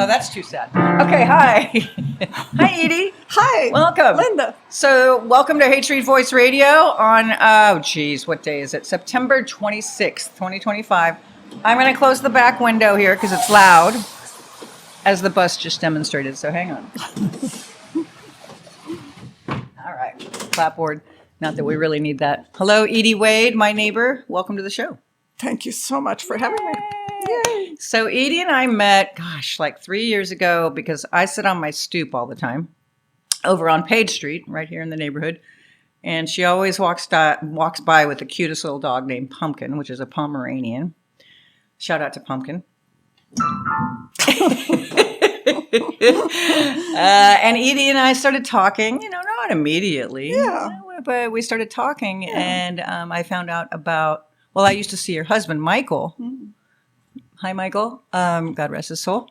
Oh, that's too sad. Okay, hi. Hi, Edie. Hi. Welcome. Linda. So, welcome to Haight Street Voice Radio on, what day is it? September 26th, 2025. I'm going to close the back window here because it's loud, as the bus just demonstrated, so hang on. All right, clapboard. Not that we really need that. Hello, Edie Wade, my neighbor. Welcome to the show. Thank you so much for having me. Yay. So Edie and I met, like 3 years ago because I sit on my stoop all the time over on Page Street, right here in the neighborhood. And she always walks by with the cutest little dog named Pumpkin, which is a Pomeranian. Shout out to Pumpkin. And Edie and I started talking, not immediately, but we started talking and I found out about, I used to see your husband, Michael. Hi, Michael. God rest his soul.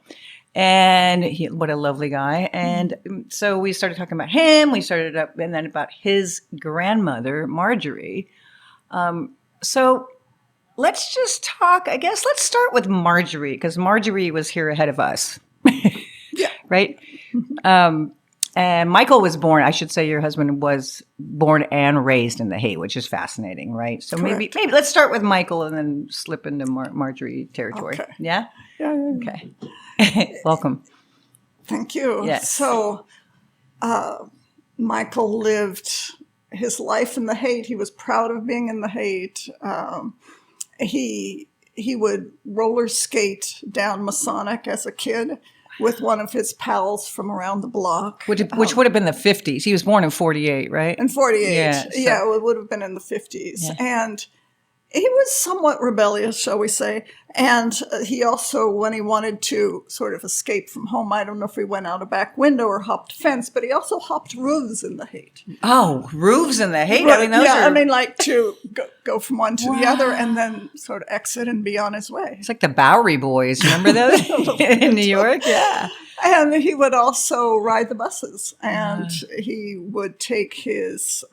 And what a lovely guy. And so we started talking about him. We started up and then about his grandmother, Marjorie. So let's just talk. I guess let's start with Marjorie because Marjorie was here ahead of us. Yeah. Right? And Michael was born, I should say your husband was born and raised in the Haight, which is fascinating, right? So maybe let's start with Michael and then slip into Marjorie territory. Okay. Yeah? Yeah. Okay. Welcome. Thank you. Yes. So Michael lived his life in the Haight. He was proud of being in the Haight. He would roller skate down Masonic as a kid with one of his pals from around the block. Which would have been the 50s. He was born in 48, right? In 48. Yeah, it would have been in the 50s. Yeah. And he was somewhat rebellious, shall we say. And he also, when he wanted to sort of escape from home, I don't know if he went out a back window or hopped fence, but he also hopped roofs in the Haight. Oh, roofs in the Haight? Right. Like to go from one to the other and then sort of exit and be on his way. It's like the Bowery Boys. Remember those in New York? Yeah. And he would also ride the buses. And he would take his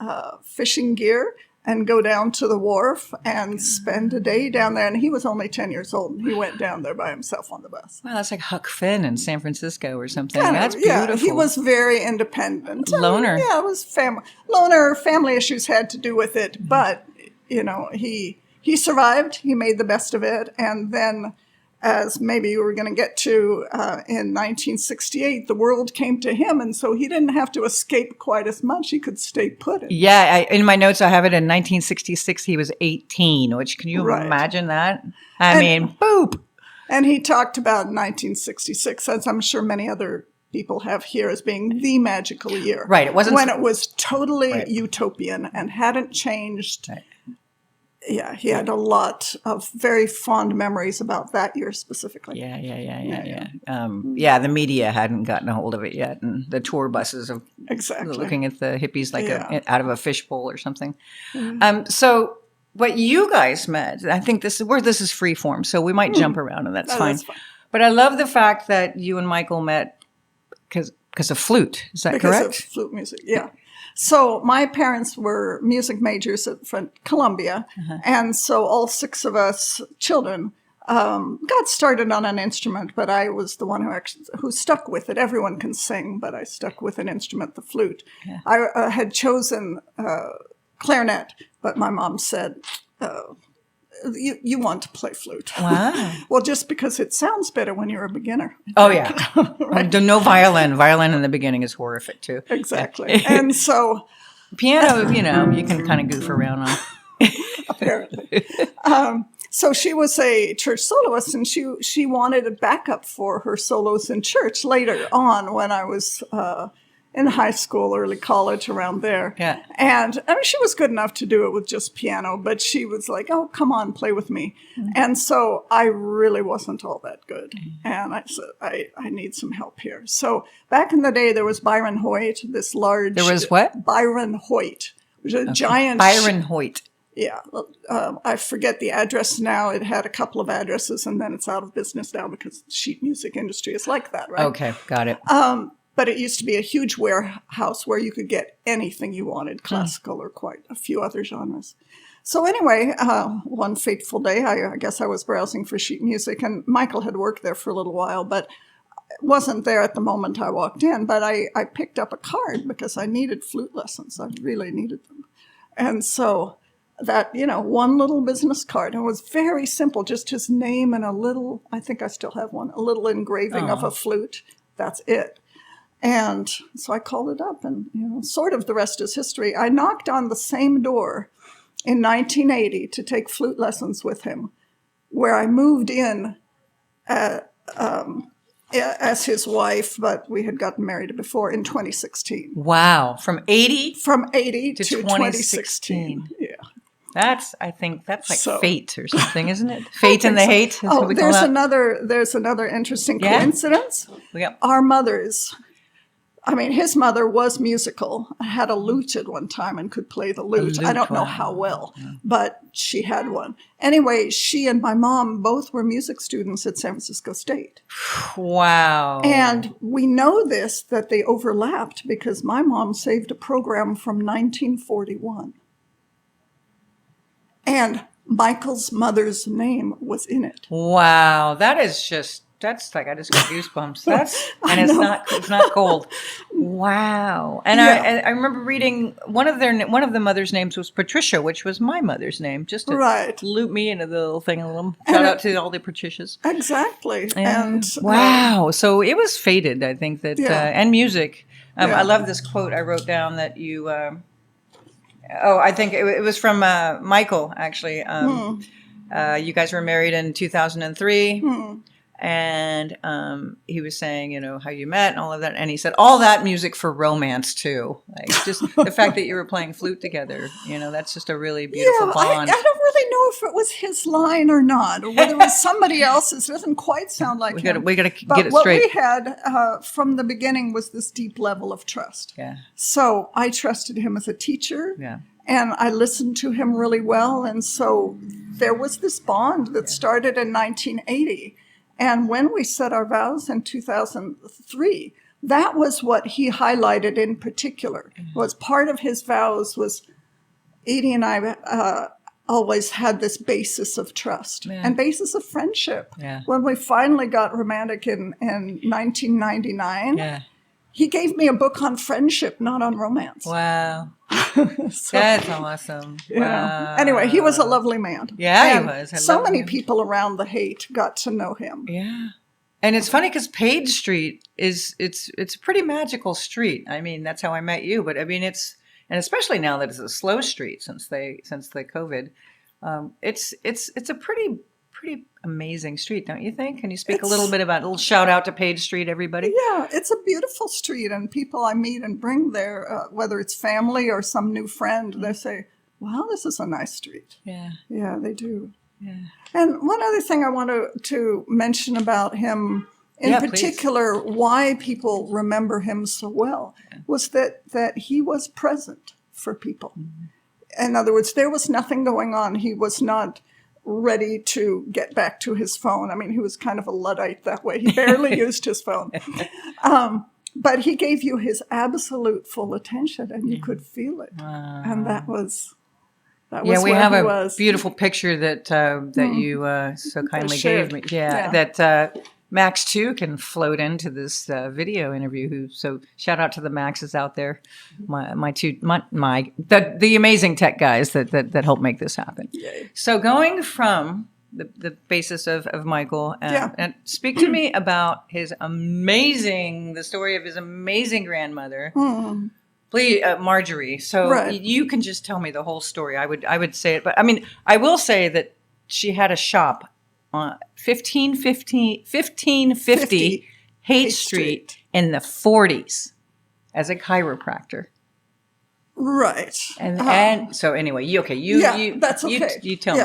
fishing gear and go down to the wharf and spend a day down there. And he was only 10 years old, and he went down there by himself on the bus. Wow, that's like Huck Finn in San Francisco or something. That's beautiful. Yeah, he was very independent. Loner. It was family issues had to do with it. But, he survived. He made the best of it. And then, as maybe you were going to get to, in 1968, the world came to him, and so he didn't have to escape quite as much. He could stay put. Yeah, in my notes, I have it in 1966, he was 18, which can you imagine that? I mean, boop. And he talked about 1966, as I'm sure many other people have here, as being the magical year. Right, it wasn't when it was totally utopian and hadn't changed. Right. Yeah, he had a lot of very fond memories about that year specifically. Yeah. The media hadn't gotten a hold of it yet, and the tour buses of looking at the hippies like out of a fishbowl or something. Mm-hmm. So, what you guys met, I think this is free form, so we might jump around, and that's fine. But I love the fact that you and Michael met because of flute. Is that correct? Because of flute music, yeah. So my parents were music majors at Columbia, and so all six of us children got started on an instrument, but I was the one who stuck with it. Everyone can sing, but I stuck with an instrument, the flute. Yeah. I had chosen clarinet, but my mom said, you want to play flute. Wow. Well, just because it sounds better when you're a beginner. Oh, yeah. Right? No violin. Violin in the beginning is horrific, too. Exactly. And so... Piano, you can kind of goof around on. Apparently. So she was a church soloist, and she wanted a backup for her solos in church later on when I was... in high school, early college, around there. Yeah. And she was good enough to do it with just piano, but she was like, oh, come on, play with me. Mm-hmm. And so I really wasn't all that good. Mm-hmm. And I said, I need some help here. So back in the day, there was Byron Haight, this large... There was what? Byron Haight, which is a giant... Byron Haight. Yeah. I forget the address now. It had a couple of addresses, and then it's out of business now because the sheet music industry is like that, right? Okay, got it. But it used to be a huge warehouse where you could get anything you wanted, classical or quite a few other genres. So anyway, one fateful day, I guess I was browsing for sheet music, and Michael had worked there for a little while, but wasn't there at the moment I walked in, but I picked up a card because I needed flute lessons. I really needed them. And so that, one little business card, and it was very simple, just his name and a little, I think I still have one, a little engraving of a flute. That's it. And so I called it up, and, sort of the rest is history. I knocked on the same door in 1980 to take flute lessons with him, where I moved in as his wife, but we had gotten married before in 2016. Wow. From 80? From 80 to to 2016. Yeah. I think that's like So- fate or something, isn't it? Fate and the hate. Is what we call there's that. there's another interesting Yeah. coincidence. Yeah. Our mothers, his mother was musical, had a lute at one time and could play the lute. I don't know wow. how well, but she had one. Anyway, she and my mom both were music students at San Francisco State. Wow. And we know this, that they overlapped, because my mom saved a program from 1941. And Michael's mother's name was in it. Wow. That's like, I just got goosebumps. And it's not gold. Wow. And Yeah. I remember reading one of the mother's names was Patricia, which was my mother's name, just to Right. loop me into the little thing a little. Shout out to all the Patricias. Exactly. And wow. So it was fated, I think that, Yeah. and music. Yeah. I love this quote I wrote down that you, I think it was from Michael, actually. You guys were married in 2003. And he was saying, how you met and all of that. And he said, all that music for romance, too. Like, just the fact that you were playing flute together, that's just a really beautiful bond. I don't really know if it was his line or not, or whether it was somebody else's. It doesn't quite sound like him. We got to But get it what straight. we had from the beginning was this deep level of trust. Yeah. So I trusted him as a teacher. Yeah. And I listened to him really well. And so there was this bond that started in 1980. And when we said our vows in 2003, that was what he highlighted in particular. Was part of his vows was Edie and I always had this basis of trust and basis of friendship. Yeah. When we finally got romantic in 1999, Yeah. he gave me a book on friendship, not on romance. Wow. So, That's awesome. Wow. Anyway, he was a lovely man. Yeah, And he was. I so love many him. people around the Haight got to know him. Yeah. And it's funny because Page Street it's a pretty magical street. I mean, that's how I met you. But I mean, and especially now that it's a slow street since the COVID, it's a pretty amazing street, don't you think? Can you speak a little bit about a little shout out to Page Street, everybody? Yeah, it's a beautiful street, and people I meet and bring there, whether it's family or some new friend, they say, "Wow, this is a nice street." Yeah. Yeah, they do. Yeah. And one other thing I want to mention about him, in Yeah, please. particular, why people remember him so well, was that he was present for people. In other words, there was nothing going on. He was not ready to get back to his phone. I mean, he was kind of a Luddite that way. He barely used his phone. But he gave you his absolute full attention, and you could feel it. Wow. And that was Yeah, we where have he a was. beautiful picture that you so kindly shared. gave me. Yeah, Yeah. that Max too can float into this video interview. So shout out to the Maxes out there, the amazing tech guys that help make this happen. Yay. So going from the basis of Michael, and speak to me about the story of his amazing grandmother. Please, Marjorie. So Right. you can just tell me the whole story. I would say it, but I mean, I will say that she had a shop on 1550 Haight Street in the 40s as a chiropractor. Right. And so anyway, that's okay. You tell me.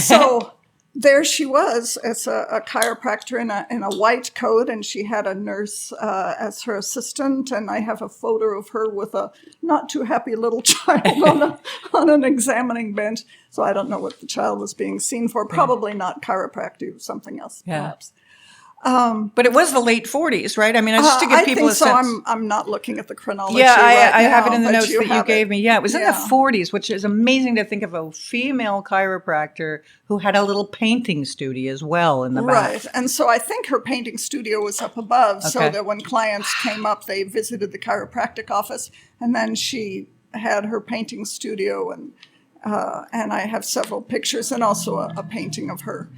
So there she was as a chiropractor in a white coat, and she had a nurse as her assistant. And I have a photo of her with a not too happy little child on an examining bench. So I don't know what the child was being seen for. Probably not chiropractic, something else, perhaps. But it was the late 40s, right? I mean, just to give people I think a so. sense. I'm not looking at the chronology. Yeah, right I now, have it in the but notes that you have gave it. me. Yeah, it was in the Yeah. 40s, which is amazing to think of a female chiropractor who had a little painting studio as well in the back. Right. And so I think her painting studio was up above so Okay. that when clients came up, they visited the chiropractic office, and then she had her painting studio, and I have several pictures and also a painting of her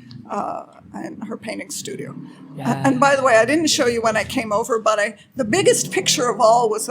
in her painting studio. Yeah. And by the way, I didn't show you when I came over, but the biggest picture of all is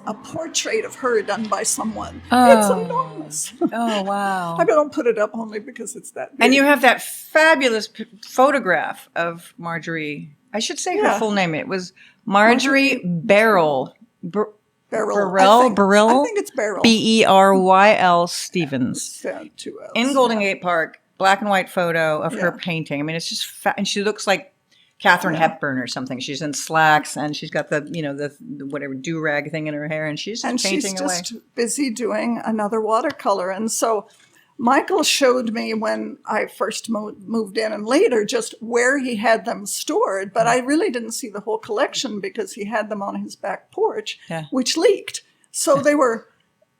a portrait of her done by someone. It's enormous. Oh, wow. I don't put it up only because it's that big. And you have that fabulous photograph of Marjorie. I should say her full name. It was Marjorie Beryll. Beryll. I think it's Beryll. Beryl Stevens. Two L's. In Golden Gate Park, black and white photo of her painting. I mean, it's just and she looks like Katharine Hepburn or something. She's in slacks and she's got the the whatever do-rag thing in her hair, and she's just painting away. She's just busy doing another watercolor. And so Michael showed me when I first moved in and later just where he had them stored, but I really didn't see the whole collection because he had them on his back porch, which leaked. So they were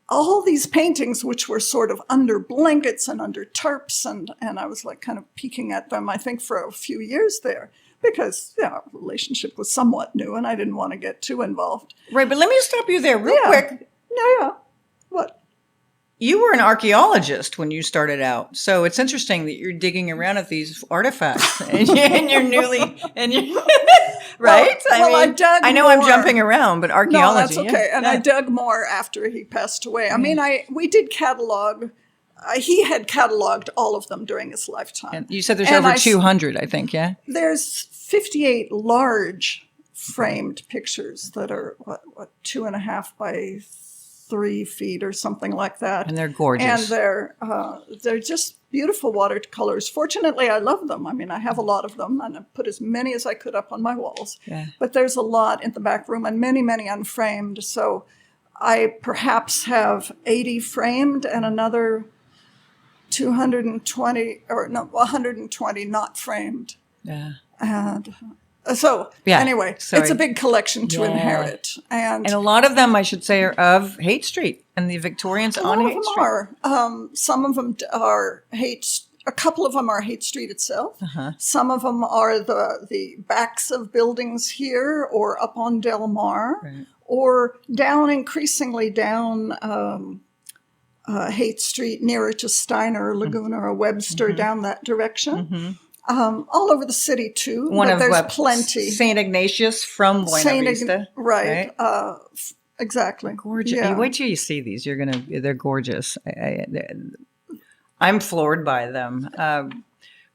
all these paintings which were sort of under blankets and under tarps, and I was like kind of peeking at them, I think, for a few years there. Because our relationship was somewhat new and I didn't want to get too involved. Right, but let me stop you there real quick. Yeah. What? You were an archaeologist when you started out, so it's interesting that you're digging around at these artifacts, and you're newly, right? I dug. I know more. I'm jumping around, but archaeology. No, that's okay. And I dug more after he passed away. I mean, we did catalog. He had cataloged all of them during his lifetime. And you said there's over 200, I think, yeah? There's 58 large framed pictures that are, what 2.5 by 3 feet or something like that. And they're gorgeous. And they're just beautiful watercolors. Fortunately, I love them. I mean, I have a lot of them, and I put as many as I could up on my walls. Yeah. But there's a lot in the back room and many, many unframed. So I perhaps have 80 framed and another 220 or no 120 not framed. Yeah. And so anyway, it's a big collection to inherit. And a lot of them, I should say, are of Haight Street and the Victorians on Haight Street. Are. Some of them are Haight. A couple of them are Haight Street itself. Some of them are the backs of buildings here or up on Del Mar or increasingly down Haight Street, nearer to Steiner, Laguna, or Webster, down that direction. All over the city, too. There's plenty. St. Ignatius from Buena Vista. Right. Exactly. Gorgeous. Yeah. Wait till you see these. They're gorgeous. I'm floored by them.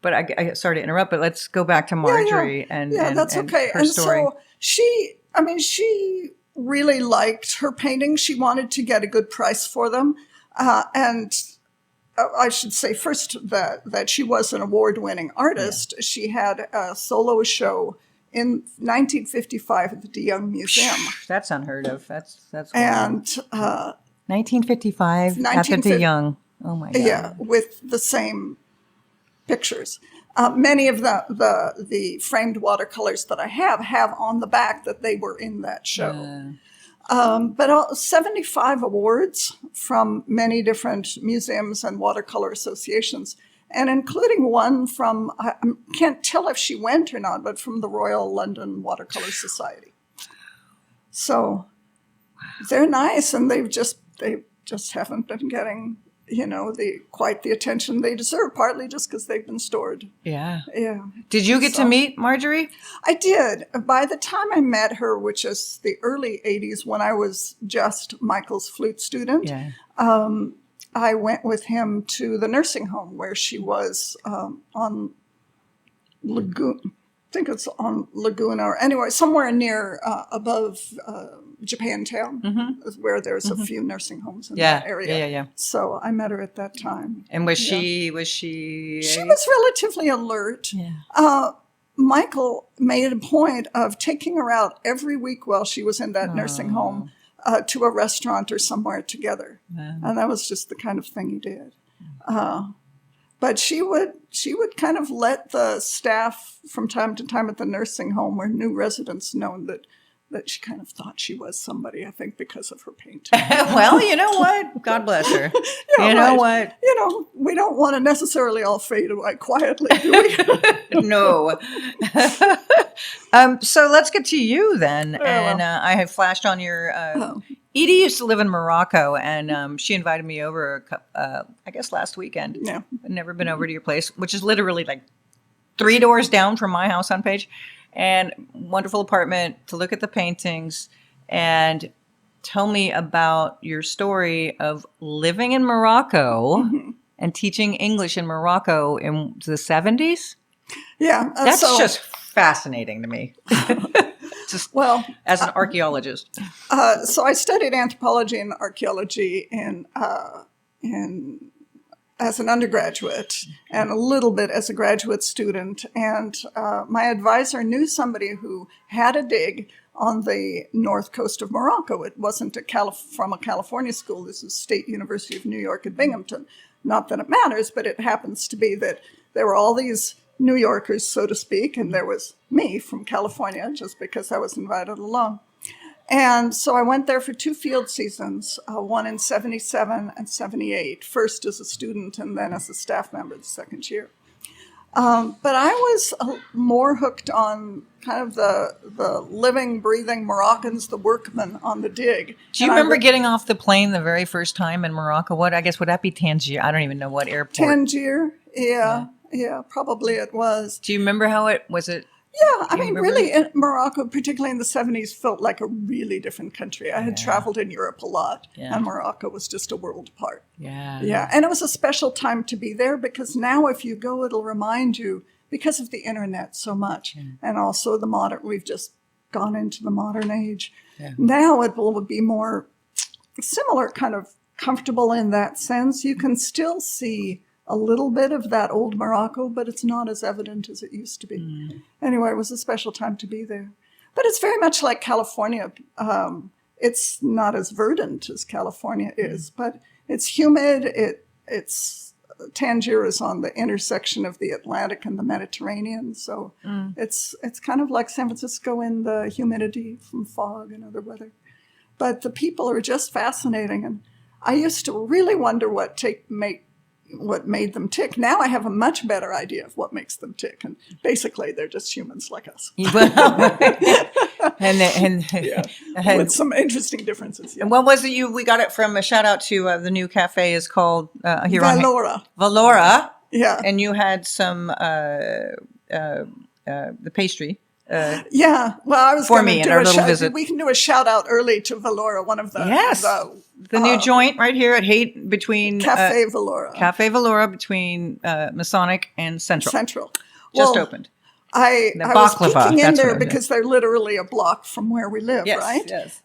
But I sorry to interrupt, but let's go back to Marjorie and that's okay. Her story. So she really liked her paintings. She wanted to get a good price for them. And I should say first that she was an award-winning artist. She had a solo show in 1955 at the De Young Museum. That's unheard of. That's and 1955 at the De Young. Oh my God! Yeah, with the same pictures. Many of the framed watercolors that I have on the back that they were in that show. But 75 awards from many different museums and watercolor associations, and including one from, I can't tell if she went or not, but from the Royal London Watercolor Society. So they're nice, and they just haven't been getting, quite the attention they deserve, partly just because they've been stored. Yeah. Yeah. Did you get to meet Marjorie? I did. By the time I met her, which is the early 80s, when I was just Michael's flute student, I went with him to the nursing home where she was on Laguna. I think it's on Laguna, or anyway, somewhere near above Japantown, where there's a few nursing homes in that area. Yeah. So I met her at that time. And was she? She was relatively alert. Yeah. Michael made a point of taking her out every week while she was in that nursing home to a restaurant or somewhere together. And that was just the kind of thing he did. But she would kind of let the staff from time to time at the nursing home or new residents know that she kind of thought she was somebody, I think, because of her painting. Well, you know what? God bless her. You know what? We don't want to necessarily all fade away quietly, do we? No. So let's get to you then. And I have flashed on your... Edie used to live in Morocco, and she invited me over, I guess, last weekend. Yeah. I've never been over to your place, which is literally like 3 doors down from my house on Page. And wonderful apartment to look at the paintings and tell me about your story of living in Morocco and teaching English in Morocco in the 70s. Yeah. That's just fascinating to me. Just as an archaeologist. So I studied anthropology and archaeology as an undergraduate and a little bit as a graduate student. And my advisor knew somebody who had a dig on the north coast of Morocco. It wasn't from a California school. This is State University of New York at Binghamton. Not that it matters, but it happens to be that there were all these New Yorkers, so to speak, and there was me from California, just because I was invited along. And so I went there for 2 field seasons, one in 77 and 78, first as a student and then as a staff member the second year. But I was more hooked on kind of the living, breathing Moroccans, the workmen on the dig. Do you remember getting off the plane the very first time in Morocco? Would that be Tangier? I don't even know what airport. Tangier, yeah, probably it was. Do you remember how it was? Yeah, I mean, really, Morocco, particularly in the 70s, felt like a really different country. I had traveled in Europe a lot, and Morocco was just a world apart. Yeah, and it was a special time to be there because now if you go, it'll remind you, because of the internet so much, and also we've just gone into the modern age. Yeah. Now it will be more similar, kind of comfortable in that sense. You can still see a little bit of that old Morocco, but it's not as evident as it used to be. Anyway, it was a special time to be there. But it's very much like California. It's not as verdant as California is, but it's humid. Tangier is on the intersection of the Atlantic and the Mediterranean, so it's kind of like San Francisco in the humidity from fog and other weather. But the people are just fascinating, and I used to really wonder what made them tick. Now I have a much better idea of what makes them tick, and basically they're just humans like us. and with some interesting differences. Yeah. And what was it we got it from? A shout out to the new cafe is called here Valora. Valora. Yeah, and you had some the pastry. Well, I was for me in our little visit. We can do a shout out early to Valora, one of the the new joint right here at Haight between Cafe Valora between Masonic and Central. Just opened. I was peeking in there because they're literally a block from where we live, right? Yes.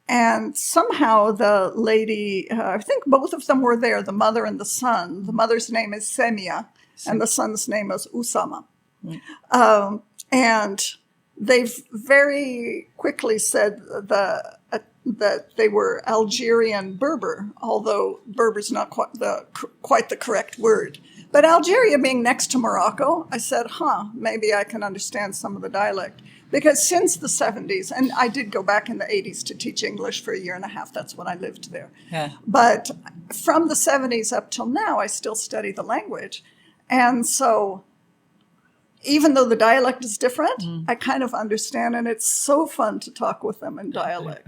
And somehow the lady, I think both of them were there, the mother and the son. The mother's name is Semia, and the son's name is Usama. And they've very quickly said that they were Algerian Berber, although Berber's not quite the correct word. But Algeria being next to Morocco, I said, maybe I can understand some of the dialect. Because since the 70s, and I did go back in the 80s to teach English for 1.5 years. That's when I lived there. Yeah. But from the 70s up till now, I still study the language. And so even though the dialect is different, I kind of understand, and it's so fun to talk with them in dialect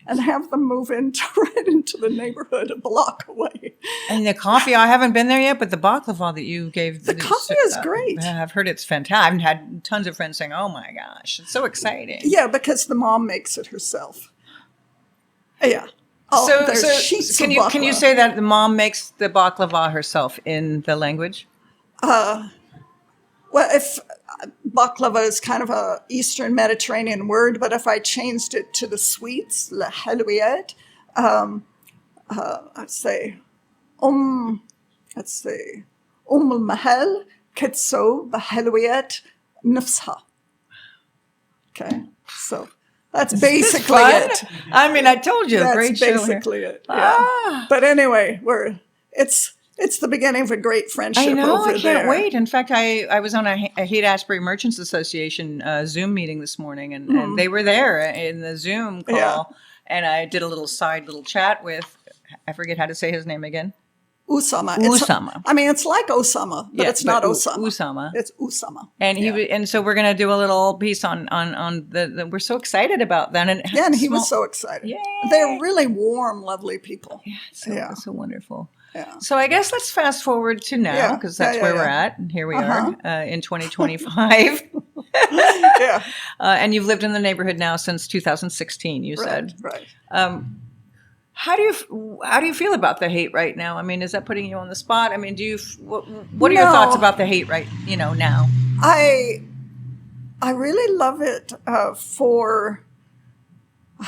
and have them move right into the neighborhood a block away. And the coffee, I haven't been there yet, but the baklava that you gave. The coffee is great. I've heard it's fantastic. I've had tons of friends saying, oh my gosh, it's so exciting. Yeah, because the mom makes it herself. Yeah. So can you say that the mom makes the baklava herself in the language? Well, if baklava is kind of a Eastern Mediterranean word, but if I changed it to the sweets, la halwiyat, I'd say, al-mahal kitso bahalwiyat nafsha. Okay, so that's basically it. I mean, I told you, that's great show. That's basically it. Yeah. But anyway, it's the beginning of a great friendship. I know. Over I can't there. wait. In fact, I was on a Haight Ashbury Merchants Association Zoom meeting this morning, and they were there in the Zoom call, Yeah. and I did a little chat with, I forget how to say his name again. Usama. Usama. It's like Osama, but it's not Osama. Usama. It's Usama. And and so we're going to do a little piece on the we're so excited about that. And he was so excited. Yay. They're really warm, lovely people. Yeah, it's so wonderful. Yeah. So I guess let's fast forward to now, because that's where we're at. And here we are in 2025. Yeah. And you've lived in the neighborhood now since 2016, you said. Right. How do you feel about the Haight right now? I mean, is that putting you on the spot? I mean, what are your thoughts about the Haight right now? I really love it for,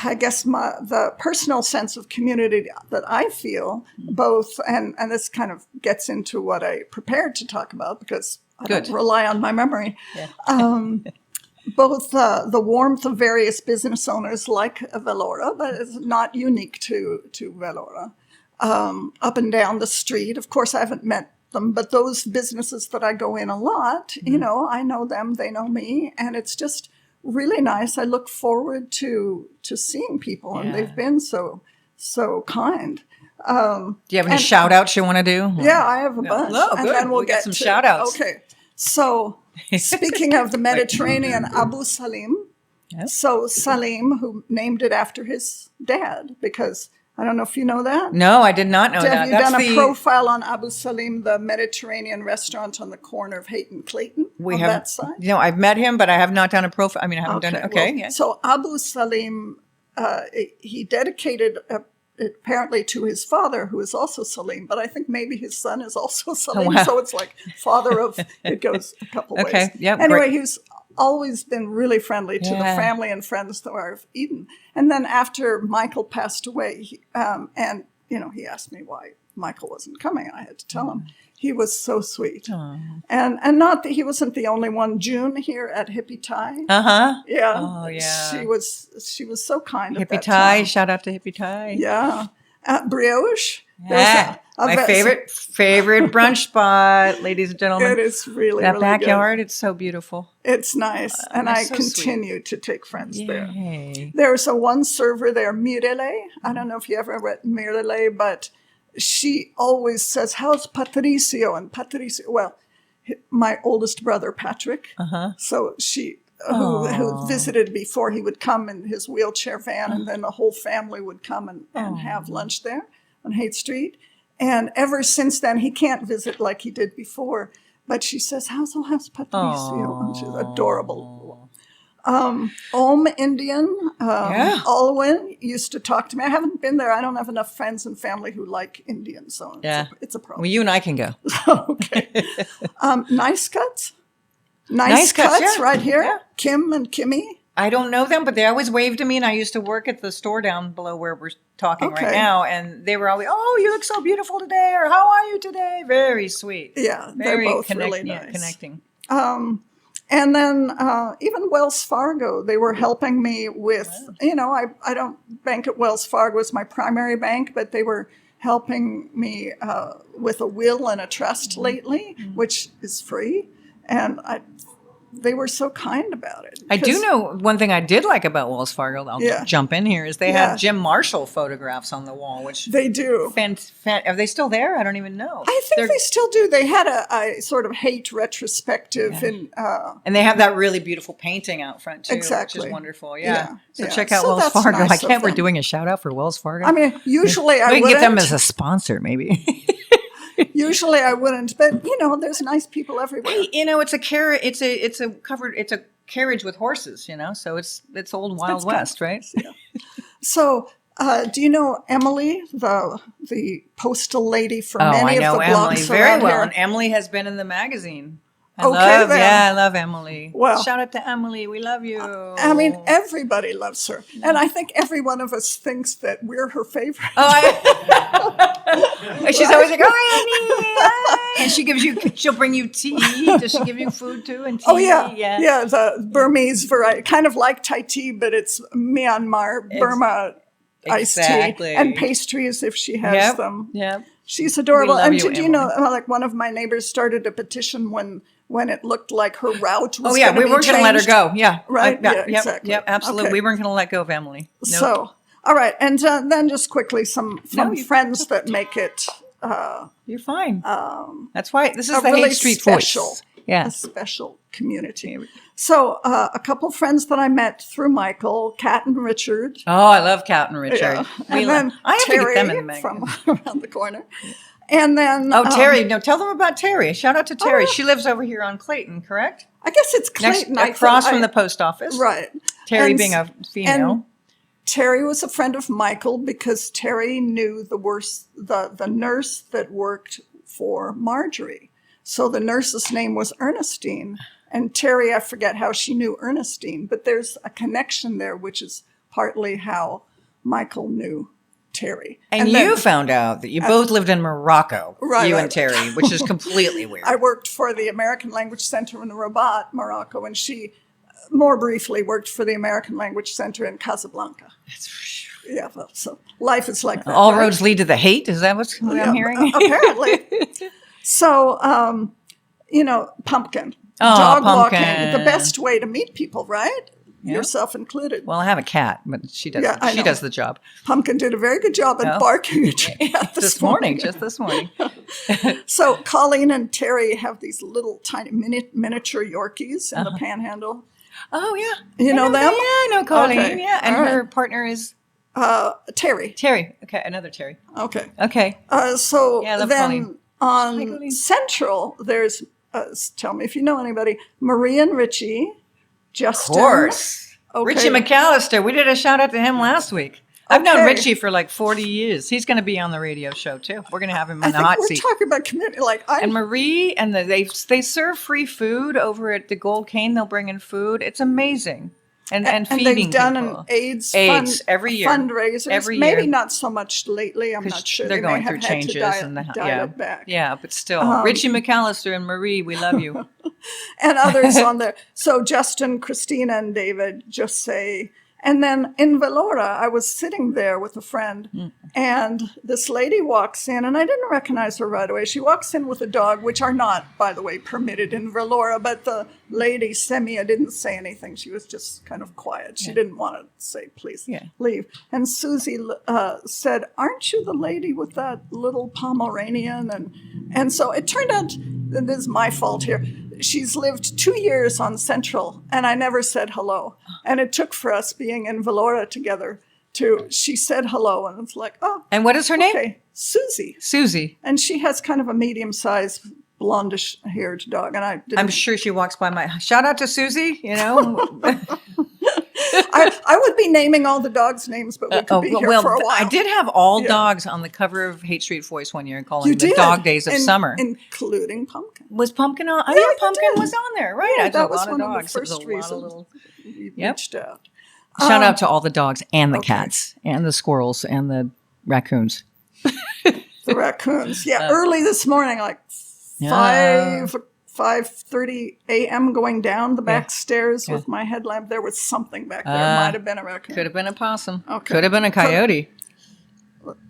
I guess, the personal sense of community that I feel, both, and this kind of gets into what I prepared to talk about, because I don't rely on my memory. Yeah. Both the warmth of various business owners like Velora, but it's not unique to Velora, up and down the street. Of course, I haven't met them, but those businesses that I go in a lot, I know them, they know me, and it's just really nice. I look forward to seeing people, and they've been so kind. Do you have any shout outs you want to do? Yeah, I have a bunch. Oh, good. And then we'll get some shout outs. Okay. So speaking of the Mediterranean, Abu Salim. Yes. So Salim, who named it after his dad, because I don't know if you know that. No, I did not know that. Have you done a profile on Abu Salim, the Mediterranean restaurant on the corner of Haight and Clayton? That side? I've met him, but I have not done a profile. I mean, I haven't done it. Okay. Well, so Abu Salim, he dedicated apparently to his father, who is also Salim, but I think maybe his son is also Salim. Oh, wow. So it's like father of, it goes a couple ways. Okay, yeah. Anyway, he's always been really friendly to the family and friends that are of Eden. And then after Michael passed away, he asked me why Michael wasn't coming. I had to tell him. He was so sweet. And not that he wasn't the only one. June here at Hippie Thai. Yeah. Oh, yeah. She was so kind. Hippie Thai. Shout out to Hippie Thai. Yeah. Brioche. Yeah. My favorite brunch spot, ladies and gentlemen. It is really, that really backyard, good. it's so beautiful. It's nice. And I so continue to take friends Yay. there. There's one server there, Mirele. I don't know if you ever read Mirele, but she always says, how's Patricio? And Patricio, well, my oldest brother, Patrick. So she, who visited before, he would come in his wheelchair van, and then the whole family would come and have lunch there on Haight Street. And ever since then, he can't visit like he did before. But she says, how's Patricio? And she's adorable. Indian, Alwyn used to talk to me. I haven't been there. I don't have enough friends and family who like Indian, so it's a problem. Well, you and I can go. Okay. Nice Cuts. Nice Cuts right here. Yeah. Kim and Kimmy. I don't know them, but they always waved to me, and I used to work at the store down below where we're talking right now, and they were always, oh, you look so beautiful today, or how are you today? Very sweet. Yeah, they're both really nice. Connecting. And then even Wells Fargo, they were helping me with, I don't bank at Wells Fargo as my primary bank, but they were helping me with a will and a trust lately, which is free. And they were so kind about it. I do know one thing I did like about Wells Fargo. I'll jump in here. Is they have Jim Marshall photographs on the wall, which they do. Are they still there? I don't even know. I think they still do. They had a sort of Haight retrospective, and they have that really beautiful painting out front too, exactly. which is wonderful. Yeah. So check out Wells Fargo. Nice I can't. We're doing a shout out for Wells Fargo. I mean, usually I wouldn't. We can get them as a sponsor, maybe. Usually I wouldn't, but there's nice people everywhere. Hey, it's a carriage. It's a carriage with horses. So it's old Wild West, right? Yeah. So, do you know Emily, the postal lady for many of the blogs Emily very well, here? and Emily has been in the magazine. I love Emily. Well, shout out to Emily. We love you. I mean, everybody loves her. And I think every one of us thinks that we're her favorite. She's always like, oh, Annie. And she'll bring you tea. Does she give you food too? And tea? Oh, yeah. Yeah, the Burmese variety. Kind of like Thai tea, but it's Myanmar, Burma iced tea. And pastries if she has them. Yeah. She's adorable. love And you, did you Emily. know, like one of my neighbors started a petition when it looked like her route was Oh yeah, going to we be weren't going to let her changed. go. Yeah, Right? Yeah, Yeah, yep, exactly. Yep, absolutely. Okay. We weren't going to let go of Emily. Nope. So, all right. And then just quickly, some friends that make it You're fine. That's why this is a the really Haight Street special, voice. Yeah. a special community. So a couple friends that I met through Michael, Kat and Richard. Oh, I love Kat and Richard. Yeah. And then I have Terry to get them in the magazine. from around the corner. And then Terry. No, tell them about Terry. Shout out to Terry. She lives over here on Clayton, correct? I guess it's Clayton. Across from the post office. Right. Terry being a female. And Terry was a friend of Michael because Terry knew the nurse that worked for Marjorie. So the nurse's name was Ernestine. And Terry, I forget how she knew Ernestine, but there's a connection there, which is partly how Michael knew Terry. And then, you found out that you both lived in Morocco, Right, you right. and Terry, which is completely weird. I worked for the American Language Center in Rabat, Morocco, and she more briefly worked for the American Language Center in Casablanca. Yeah, well, so life is like that. All right? roads lead to the Haight. Is that what I'm hearing? Apparently. So, Pumpkin. Oh, Dog Pumpkin. walking. The best way to meet people, right? Yeah. Yourself included. Well, I have a cat, but she does. Yeah, I she know. does the job. Pumpkin did a very good job at barking at your cat This morning, just this morning. So Colleen and Terry have these little tiny miniature Yorkies in the Panhandle. Oh yeah, You know them? Yeah, I know Colleen. Okay. Yeah, and All right. her partner is Terry. Terry. Okay, another Terry. Okay. Okay. So Yeah, I love then Colleen. on Colleen. Central, there's, tell me if you know anybody, Marie and Richie, Justin. Of course. Okay. Richie McAllister. We did a shout out to him last week. I've known Okay. Richie for like 40 years. He's going to be on the radio show too. We're going to have him I in the think hot we're seat. talking about community. And Marie and they serve free food over at the Gold Cane. They'll bring in food. It's amazing. And feeding they've done people. an AIDS every year. fundraisers. Every Maybe year. not so much lately. I'm not sure. They're They may going have through had to changes dial it back. Yeah, but still, Richie McAllister and Marie, we love you. And others on there. So Justin, Christina, and David just say. And then in Valora, I was sitting there with a friend, and this lady walks in, and I didn't recognize her right away. She walks in with a dog, which are not, by the way, permitted in Valora, but the lady, Semia, didn't say anything. She was just kind of quiet. She didn't want to say, please leave. And Susie said, aren't you the lady with that little Pomeranian? And so it turned out, and this is my fault here, she's lived 2 years on Central, and I never said hello. And it took for us being in Valora together she said hello, and it's like, oh. And what is her name? Okay, Susie. Susie. And she has kind of a medium-sized, blondish-haired dog, and I'm sure she walks by my. Shout out to Susie. You know. I would be naming all the dogs' names, but we could be here for a while. I did have all dogs on the cover of Haight Street Voice one year and calling them the Dog Days of Summer. Including Pumpkin. Was Pumpkin on? Pumpkin was on there, right? Yeah, I that was a lot one of of the dogs. first It was a reasons lot of little. we reached out. Shout out to all the dogs and the cats and the squirrels and the raccoons. The raccoons. Yeah, early this morning, like 5:30 a.m. going down the back stairs with my headlamp. There was something back there. It might have been a raccoon. Could have been a possum. Okay. Could have been a coyote.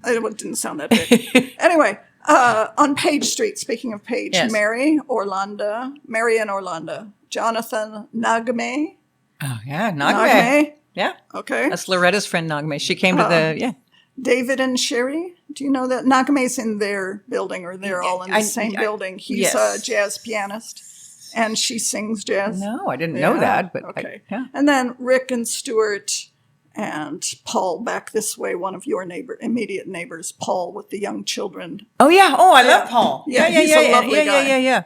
It didn't sound that big. Anyway, on Page Street, speaking of Page, Mary and Orlando, Jonathan Nagame. Oh, yeah, Nagame. Yeah. Okay. That's Loretta's friend, Nagame. She came to David and Sherry. Do you know that? Nagame's in their building, or they're all in the same building. He's a jazz pianist, and she sings jazz. No, I didn't know that. But okay. And then Rick and Stuart and Paul back this way, one of your immediate neighbors, Paul with the young children. Oh, yeah. Oh, I love Paul. Yeah, he's a lovely guy. Yeah.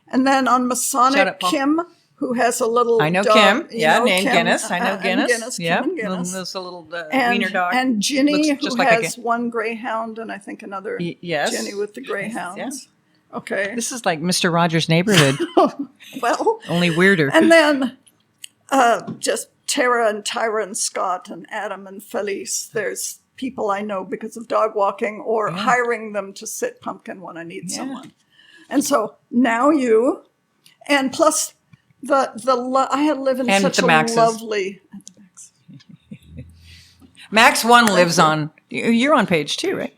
And then on Masonic, Kim, who has a little I know dog, Kim. named Guinness. I know Guinness. Yeah. Kim and Guinness. There's a little and, wiener dog. And Ginny, who like has one greyhound, and I think another Ginny with the greyhounds. Yes. Okay. This is like Mr. Rogers' Neighborhood. Well. Only weirder. And then just Tara and Tyra and Scott and Adam and Felice. There's people I know because of dog walking or hiring them to sit Pumpkin when I need someone. And so now you, and plus I live in such a lovely. Max 1 lives on. You're on page 2, right?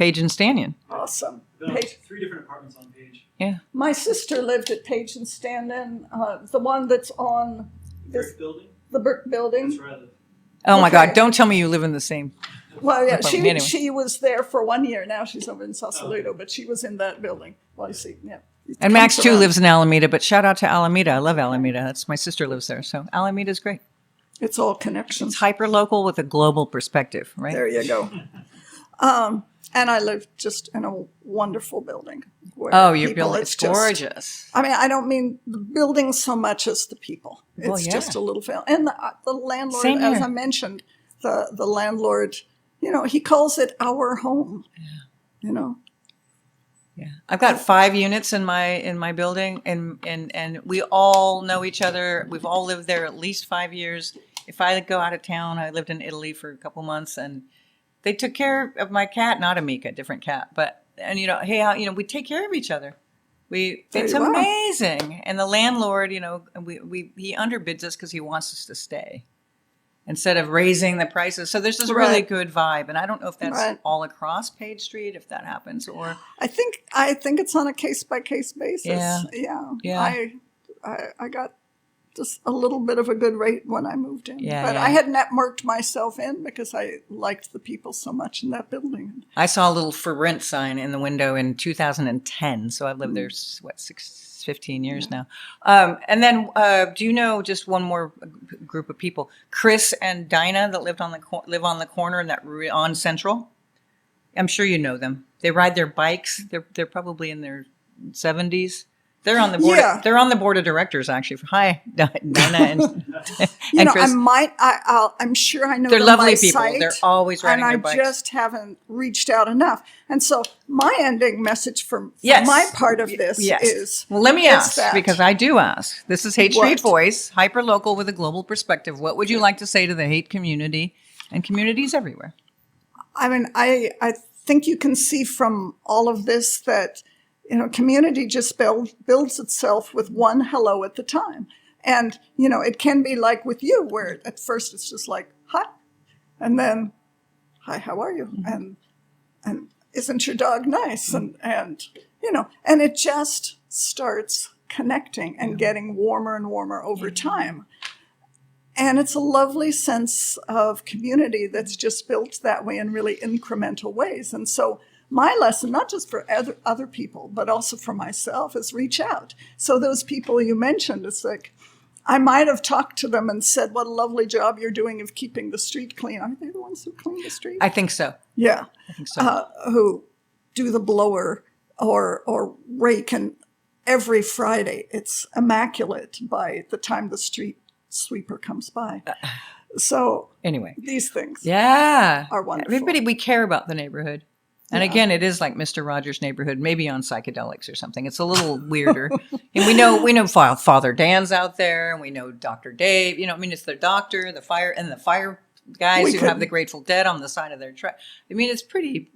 Page and Stanion. Awesome. There's 3 different apartments on Page. Yeah. My sister lived at Page and Stanion, the one that's on Brick building? the brick building. That's where I live. Oh my Okay. God! Don't tell me you live in the same. Well, yeah, apartment. Anyway. she was there for 1 year. Now she's over in Sausalito, but she was in that building. Well, you see, yeah. It And Max comes too around. lives in Alameda, but shout out to Alameda. I love Alameda. That's my sister lives there, so Alameda's great. It's all connections. It's hyper local with a global perspective, right? There you go. And I live just in a wonderful building. Where Oh, your people, building is just- gorgeous. I mean, I don't mean the building so much as the people. It's Well, yeah. just a little family. And the landlord, Same as here. I mentioned, the landlord, he calls it our home. Yeah. Yeah, I've got 5 units in my building, and we all know each other. We've all lived there at least 5 years. If I go out of town, I lived in Italy for a couple months, and they took care of my cat, not Amika, different cat, but hey, we take care of each other. It's you are. amazing. And the landlord, he underbids us because he wants us to stay instead of raising the prices. So there's this really Right. good vibe, and I don't know if that's Right. all across Page Street, if that happens, or I think it's on a case by case basis. Yeah. Yeah. I got just a little bit of a good rate when I moved in. Yeah, But yeah. I had networked myself in because I liked the people so much in that building. I saw a little for rent sign in the window in 2010. So I've lived there, 15 years now. And then, do you know just one more group of people, Chris and Dinah, that live on the corner and on Central? I'm sure you know them. They ride their bikes. They're probably in their 70s. They're on the board. Yeah. They're on the board of directors, actually. Hi, Dinah and Chris. I'm sure I know They're them lovely by people. sight, They're always riding and their I bikes. just haven't reached out enough. And so my ending message from Yes. my part of this Yes. is, Well, let me is ask, that- because I do ask. This is Haight Street What? Voice, hyper local with a global perspective. What would you like to say to the Haight community and communities everywhere? I mean, I think you can see from all of this that, community just builds itself with one hello at the time. And, it can be like with you, where at first it's just like, hi, and then, hi, how are you? Mm-hmm. And isn't your dog nice? And and it just starts connecting and getting warmer and warmer over time. And it's a lovely sense of community that's just built that way in really incremental ways. And so my lesson, not just for other people, but also for myself, is reach out. So those people you mentioned, it's like, I might have talked to them and said, what a lovely job you're doing of keeping the street clean. Aren't they the ones who clean the street? I think so. Yeah. I think so. Who do the blower or rake, and every Friday it's immaculate by the time the street sweeper comes by. So Anyway. these things. Yeah. Are wonderful. Everybody, we care about the neighborhood. And again, it is like Mr. Rogers' Neighborhood, maybe on psychedelics or something. It's a little weirder. And we know Father Dan's out there, and we know Dr. Dave. It's their doctor, the fire guys who have the Grateful Dead on the side of their truck. It's pretty,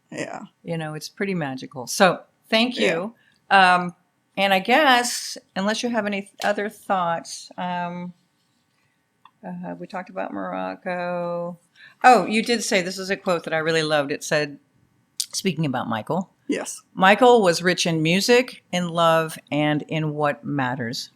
it's pretty magical. So thank you. And I guess, unless you have any other thoughts, we talked about Morocco. Oh, you did say, this is a quote that I really loved. It said, speaking about Michael, Yes. Michael was rich in music, in love, and in what matters.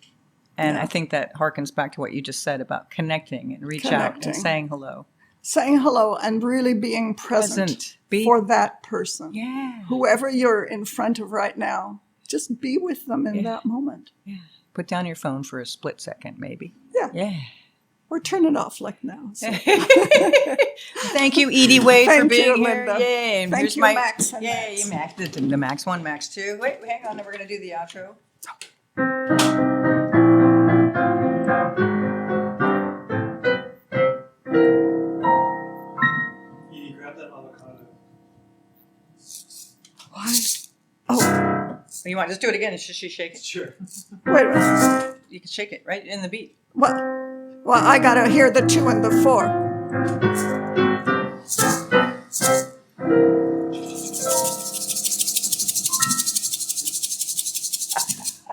And Yeah. I think that harkens back to what you just said about connecting and reach out and Connecting. saying hello. Saying hello and really being present Be- for that person. Yeah. Whoever you're in front of right now, just be with them in that moment. Put down your phone for a split second, maybe. Yeah. Yeah. Or turn it off like now. So. Thank you, Edie Wade, for Thank being you, here. Linda. Yay. And Thank here's you, my, Max and Yay, Max. The Max 1, Max 2. Wait, hang on. We're going to do the outro. Edie, grab that avocado. Why? Oh, You want just do it again? Should she shake it? Sure. wait a minute. You can shake it right in the beat. What? Well, I got to hear the 2 and the 4.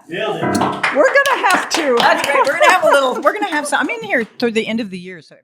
Nailed it. We're going to have to. That's great. We're gonna have some. I'm in here through the end of the year, so.